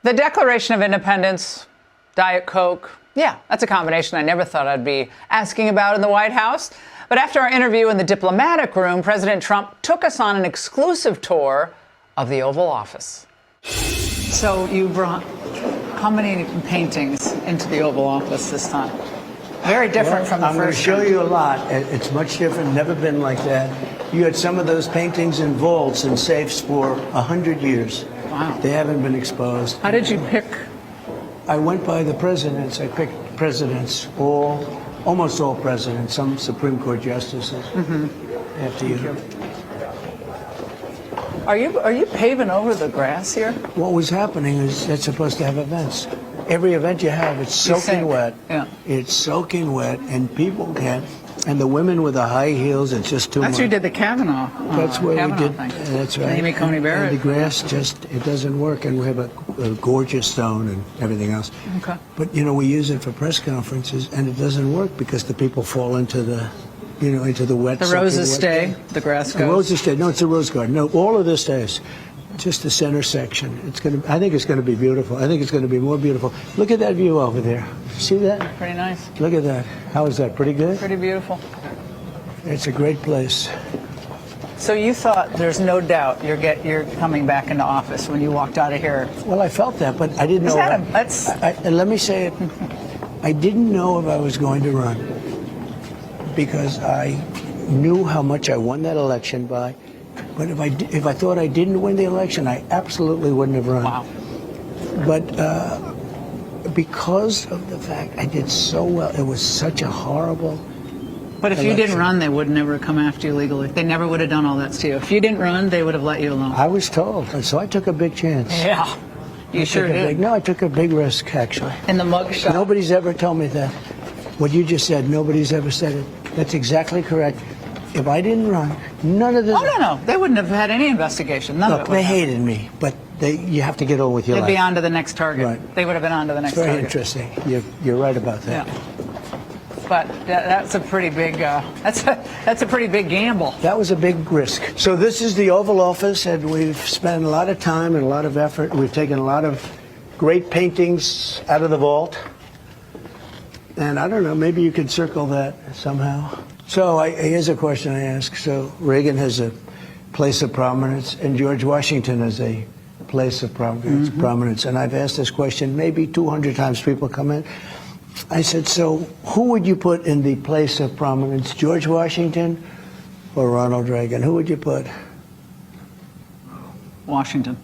The Declaration of Independence, Diet Coke. Yeah, that's a combination I never thought I'd be asking about in the White House. But after our interview in the diplomatic room, President Trump took us on an exclusive tour of the Oval Office. So you brought how many paintings into the Oval Office this time? Very different from the I'm first. I'm going to show you a lot. It's much different, never been like that. You had some of those paintings in vaults and safes for 100 years. Wow. They haven't been exposed. How did you pick? I went by the presidents. I picked presidents, almost all presidents, some Supreme Court justices. After you. Are you paving over the grass here? What was happening is that's supposed to have events. Every event you have, it's soaking wet. Yeah. It's soaking wet, and people can't. And the women with the high heels, it's just too much. That's who did the Kavanaugh. That's where Kavanaugh we did. thing. That's right. Amy Coney Barrett. And the grass it doesn't work, and we have a gorgeous stone and everything else. Okay. But we use it for press conferences, and it doesn't work because the people fall into the, into the wet. The roses stay. The grass goes. The roses stay. No, it's a rose garden. No, all of this stays. Just the center section. I think it's going to be beautiful. I think it's going to be more beautiful. Look at that view over there. See that? Pretty nice. Look at that. How is that? Pretty good? Pretty beautiful. It's a great place. So you thought there's no doubt you're coming back into office when you walked out of here. Well, I felt that, but I didn't know. And let me say it. I didn't know if I was going to run because I knew how much I won that election by. But if I thought I didn't win the election, I absolutely wouldn't have run. Wow. But because of the fact I did so well, it was such a horrible. But if you didn't run, they would never come after you legally. They never would have done all that to you. If you didn't run, they would have let you alone. I was told, and so I took a big chance. Yeah, you sure did. I took a big risk, actually. In the mugshot. Nobody's ever told me that. What you just said, nobody's ever said it. That's exactly correct. If I didn't run, none of this. Oh, no. They wouldn't have had any investigation. None of it. Look, they hated me, but you have to get on with your life. They'd be on to the next target. Right. They would have been on to the next Very target. interesting. You're right about that. Yeah. But that's a pretty big that's a pretty big gamble. That was a big risk. So this is the Oval Office, and we've spent a lot of time and a lot of effort. We've taken a lot of great paintings out of the vault. And I don't know, maybe you could circle that somehow. So here's a question I ask. So Reagan has a place of prominence, and George Washington has a place of prominence. And I've asked this question maybe 200 times. People come in. I said, so who would you put in the place of prominence, George Washington or Ronald Reagan? Who would you put? Washington.